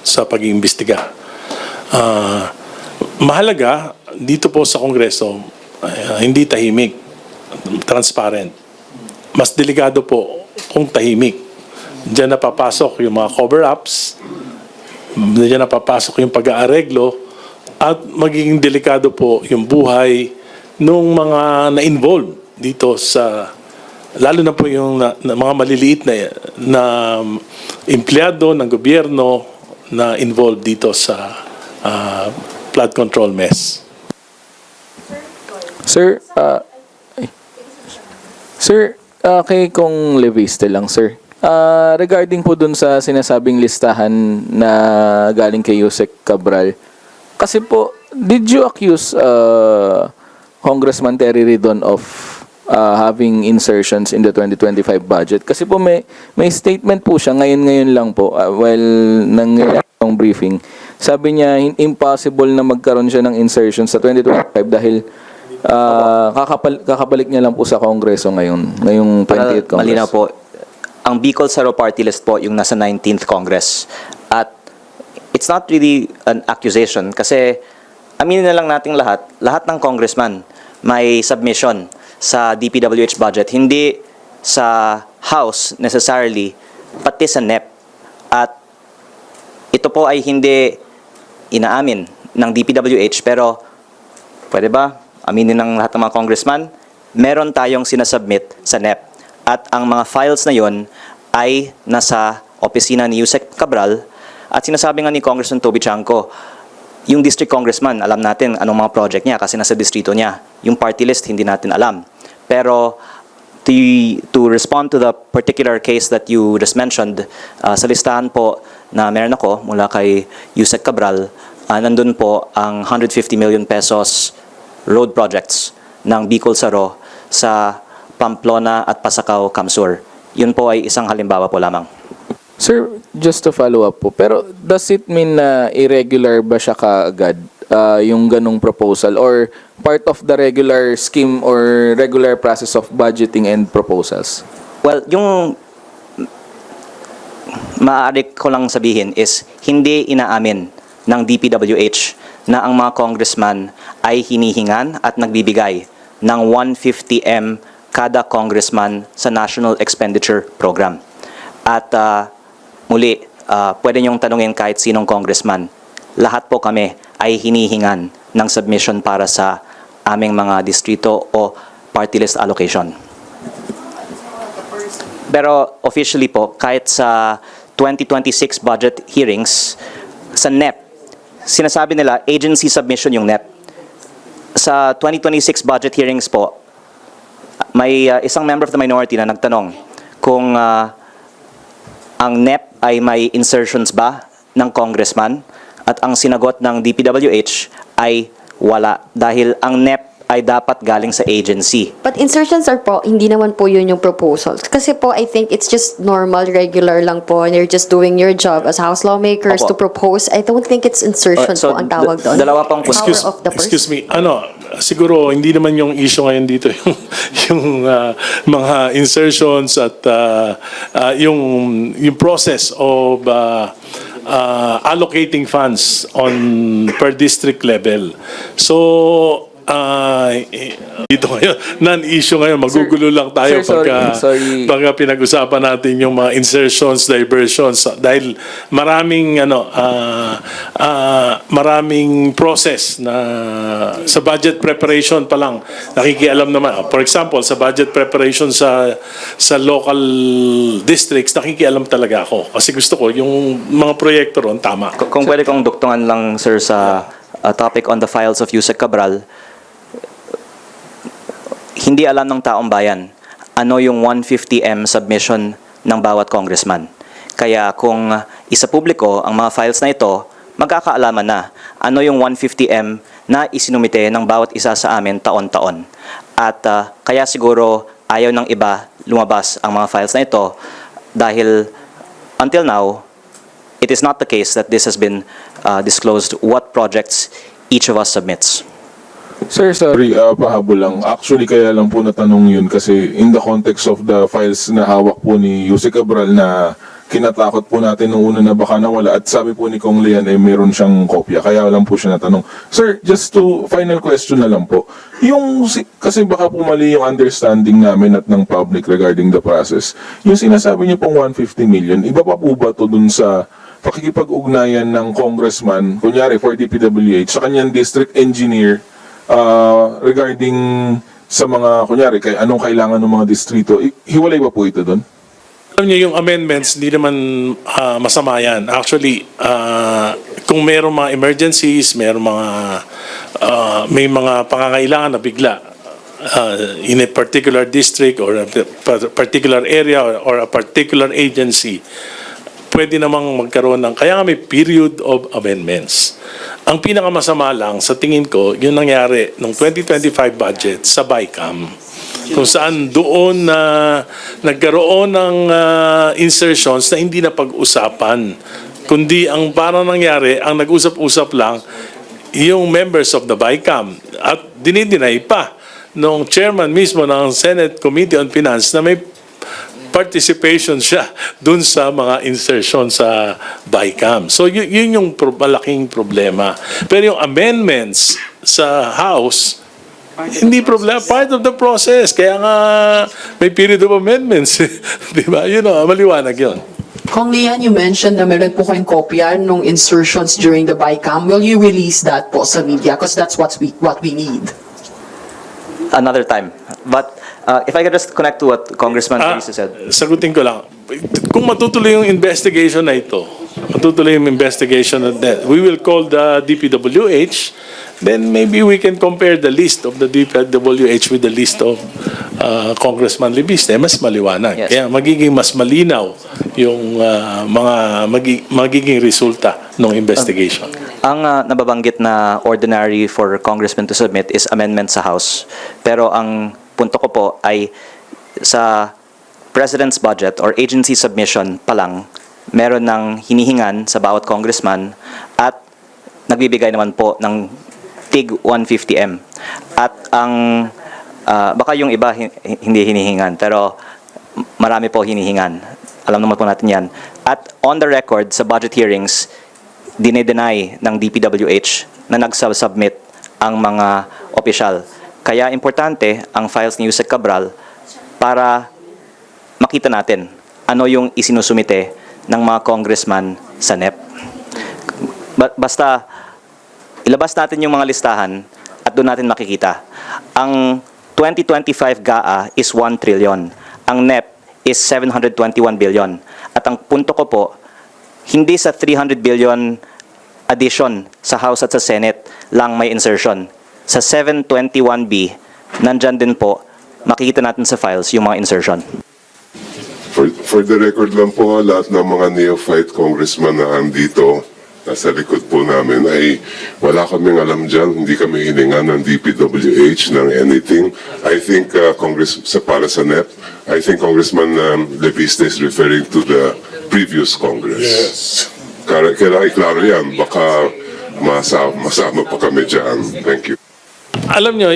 sa pag-iimbestiga. Mahalaga dito po sa Kongreso, hindi tahimik, transparent. Mas delikado po kung tahimik. Diyan napapasok yung mga cover-ups, diyan napapasok yung pag-aareglo, at magiging delikado po yung buhay ng mga na-involve dito sa, lalo na po yung mga maliliit na empleyado ng gobyerno na involved dito sa flood control mess. Sir, kay Kong Leviste lang, sir. Regarding po dun sa sinasabing listahan na galing kay Yusek Cabral, kasi po, did you accuse Congressman Terry Ridon of having insertions in the 2025 budget? Kasi po may statement po siya ngayon lang po while nangyayari ang briefing. Sabi niya impossible na magkaroon siya ng insertions sa 2025 dahil kakabalik niya lang po sa Kongreso ngayong 28th Congress. Malinaw po, ang Bicol Saro Party List po yung nasa 19th Congress. At it's not really an accusation kasi aminin na lang nating lahat ng congressman may submission sa DPWH budget, hindi sa House necessarily, pati sa NEP. At ito po ay hindi inaamin ng DPWH, pero pwede ba aminin ng lahat ng mga congressman? Meron tayong sinasubmit sa NEP. At ang mga files na yon ay nasa opisina ni Yusek Cabral. At sinasabi nga ni Congressman Toby Chanco, yung district congressman, alam natin anong mga project niya kasi nasa distrito niya. Yung party list, hindi natin alam. Pero to respond to the particular case that you just mentioned, sa listahan po na meron ako mula kay Yusek Cabral, nandun po ang 150 million pesos road projects ng Bicol Saro sa Pamplona at Pasacao, Kamsur. Yun po ay isang halimbawa po lamang. Sir, just to follow up po, pero does it mean na irregular ba siya kaagad yung ganong proposal or part of the regular scheme or regular process of budgeting and proposals? Well, yung maaari ko lang sabihin is hindi inaamin ng DPWH na ang mga congressman ay hinihingan at nagbibigay ng 150M kada congressman sa National Expenditure Program. At muli, pwede niyong tanungin kahit sinong congressman. Lahat po kami ay hinihingan ng submission para sa aming mga distrito o party list allocation. Pero officially po, kahit sa 2026 budget hearings, sa NEP, sinasabi nila agency submission yung NEP. Sa 2026 budget hearings po, may isang member of the minority na nagtanong kung ang NEP ay may insertions ba ng congressman, at ang sinagot ng DPWH ay wala dahil ang NEP ay dapat galing sa agency. But insertions are po, hindi naman po yun yung proposals. Kasi po, I think it's just normal, regular lang po, and you're just doing your job as House lawmakers Opo. to propose. I don't think it's insertion So, po ang tawag doon. dalawa pang Power of the purse. Excuse me, siguro hindi naman yung issue ngayon dito yung mga insertions at yung process of allocating funds on per district level. So dito ngayon, non-issue ngayon, magugulo lang tayo Sir, pagka pinag-usapan natin yung mga insertions, diversions, dahil maraming maraming process na sa budget preparation pa lang nakikialam naman. For example, sa budget preparation sa local districts, nakikialam talaga ako kasi gusto ko yung mga proyekto ron tama. Kung pwede kong duktungan lang, sir, sa topic on the files of Yusek Cabral, hindi alam ng taong bayan ano yung 150M submission ng bawat congressman. Kaya kung isa publiko ang mga files na ito, magkakaalaman na ano yung 150M na isinumite ng bawat isa sa amin taon-taon. At kaya siguro ayaw ng iba lumabas ang mga files na ito dahil until now, it is not the case that this has been disclosed what projects each of us submits. Sir, Sorry, pahabol lang. Actually, kaya lang po natanong yun kasi in the context of the files na hawak po ni Yusek Cabral na kinatakot po natin nung una na baka nawala at sabi po ni Kong Lian ay meron siyang kopya kaya lang po siya natanong. Sir, just to final question na lang po. Kasi baka po mali yung understanding namin at ng public regarding the process. Yung sinasabi niyo pong 150 million, iba pa po ba to dun sa pakikipag-ugnayan ng congressman, kunyari for DPWH, sa kanyang district engineer regarding sa mga, kunyari, anong kailangan ng mga distrito? Hiwalay ba po ito dun? Alam niyo, yung amendments, hindi naman masama yan. Actually, kung mayroong mga emergencies, may mga pangangailangan na bigla in a particular district or a particular area or a particular agency, pwede namang magkaroon ng, kaya nga may period of amendments. Ang pinakamasama lang, sa tingin ko, yun nangyari ng 2025 budget sa BICAM, kung saan doon na nagkaroon ng insertions na hindi na pag-usapan. Kundi ang parang nangyari, ang nag-usap-usap lang yung members of the BICAM at dinideny pa nung chairman mismo ng Senate Committee on Finance na may participation siya dun sa mga insertion sa BICAM. So yun yung malaking problema. Pero yung amendments sa House, hindi problema, part of the process. Kaya nga may period of amendments. Di ba? Maliwanag yun. Kong Lian, you mentioned na meron po kayong kopya nung insertions during the BICAM. Will you release that po sa media? Because that's what we need. Another time. But if I could just connect to what Congressman Teresa said. Sagutin ko lang. Kung matutuloy yung investigation na ito, we will call the DPWH, then maybe we can compare the list of the DPWH with the list of Congressman Libiste. Mas maliwanag. Yes. Kaya magiging mas malinaw yung magiging resulta ng investigation. Ang nababanggit na ordinary for Congressman to submit is amendment sa House. Pero ang punto ko po ay sa President's budget or agency submission pa lang, meron ng hinihingan sa bawat congressman at nagbibigay naman po ng tig 150M. At ang baka yung iba hindi hinihingan, pero marami po hinihingan. Alam naman po natin yan. At on the record, sa budget hearings, dinedeny ng DPWH na nagsubmit ang mga opisyal. Kaya importante ang files ni Yusek Cabral para makita natin ano yung isinusumite ng mga congressman sa NEP. Basta ilabas natin yung mga listahan at doon natin makikita. Ang 2025 GAA is 1 trillion. Ang NEP is 721 billion. At ang punto ko po, hindi sa 300 billion addition sa House at sa Senate lang may insertion. Sa 721B, nandyan din po, makikita natin sa files yung mga insertion. For the record lang po, lahat ng mga neophyte congressman na andito, nasa likod po namin, ay wala kaming alam dyan, hindi kami hiningan ng DPWH, ng anything. I think, para sa NEP, I think Congressman Leviste is referring to the previous Congress. Yes. Kaya iklaro yan, baka masama pa kami dyan. Thank you. Alam nyo,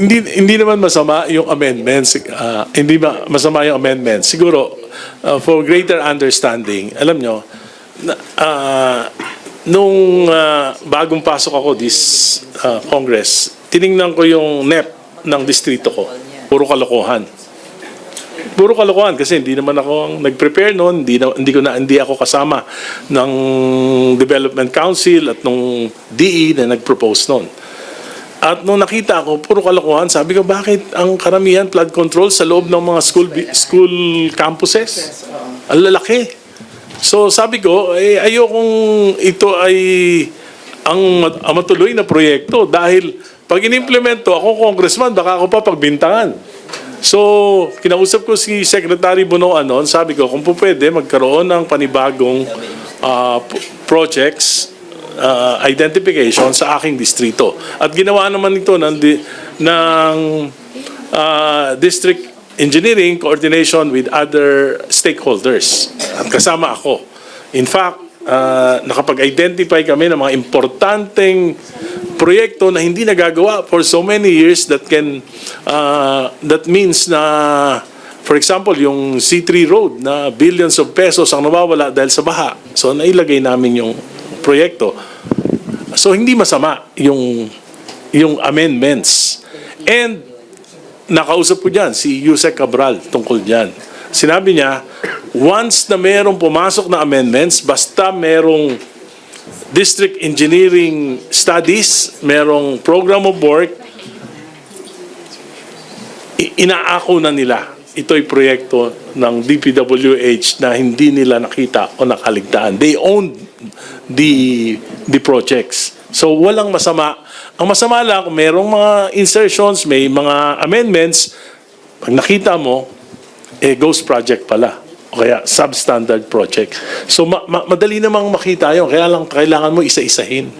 hindi naman masama yung amendments. Hindi masama yung amendments. Siguro, for greater understanding, alam nyo, nung bagong pasok ako this Congress, tiningnan ko yung NEP ng distrito ko. Puro kalokohan. Puro kalokohan kasi hindi naman ako ang nag-prepare noon, hindi ako kasama ng Development Council at nung DE na nag-propose noon. At nung nakita ko, puro kalokohan, sabi ko, bakit ang karamihan flood control sa loob ng mga school campuses? Ang lalaki. So sabi ko, ayokong ito ay ang matuloy na proyekto dahil pag inimplemento ako congressman, baka ako pa pagbintangan. So, kinausap ko si Secretary Bonoan noon, sabi ko, kung po pwede, magkaroon ng panibagong projects, identification sa aking distrito. At ginawa naman ito ng district engineering coordination with other stakeholders. At kasama ako. In fact, nakapag-identify kami ng mga importanteng proyekto na hindi nagagawa for so many years that means na For example, yung C3 Road na billions of pesos ang nawawala dahil sa baha. So nailagay namin yung proyekto. So hindi masama yung amendments. And nakausap ko dyan si Yusek Cabral tungkol dyan. Sinabi niya, once na merong pumasok na amendments, basta merong district engineering studies, merong program of work, inaako na nila. Ito'y proyekto ng DPWH na hindi nila nakita o nakaligtaan. They own the projects. So walang masama. Ang masama lang, kung merong mga insertions, may mga amendments, pag nakita mo, ghost project pala. O kaya substandard project. So madali namang makita yun. Kaya lang kailangan mo isa-isahin.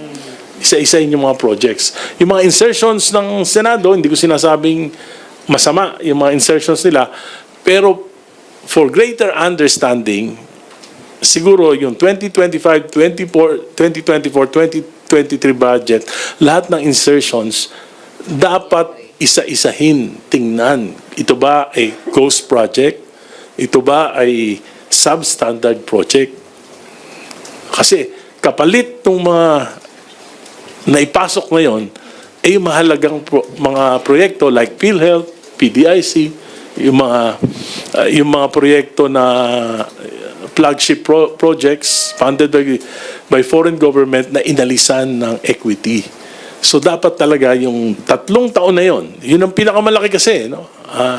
Isa-isahin yung mga projects. Yung mga insertions ng Senado, hindi ko sinasabing masama yung mga insertions nila, pero for greater understanding, siguro yung 2025, 2023 budget, lahat ng insertions dapat isa-isahin, tingnan. Ito ba ay ghost project? Ito ba ay substandard project? Kasi kapalit ng mga naipasok ngayon ay yung mahalagang mga proyekto like PhilHealth, PDIC, yung mga proyekto na flagship projects funded by foreign government na inalisan ng equity. So dapat talaga yung 3 taon na yun ang pinakamalaki kasi, no?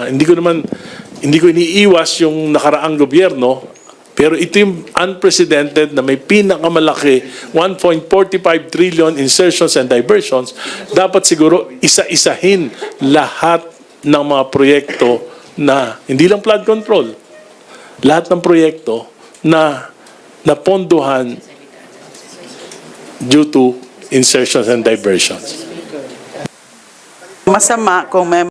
Hindi ko iniiwas yung nakaraang gobyerno, pero ito yung unprecedented na may pinakamalaki 1.45 trillion insertions and diversions. Dapat siguro isa-isahin lahat ng mga proyekto na hindi lang flood control, lahat ng proyekto na napondohan due to insertions and diversions. Masama kung may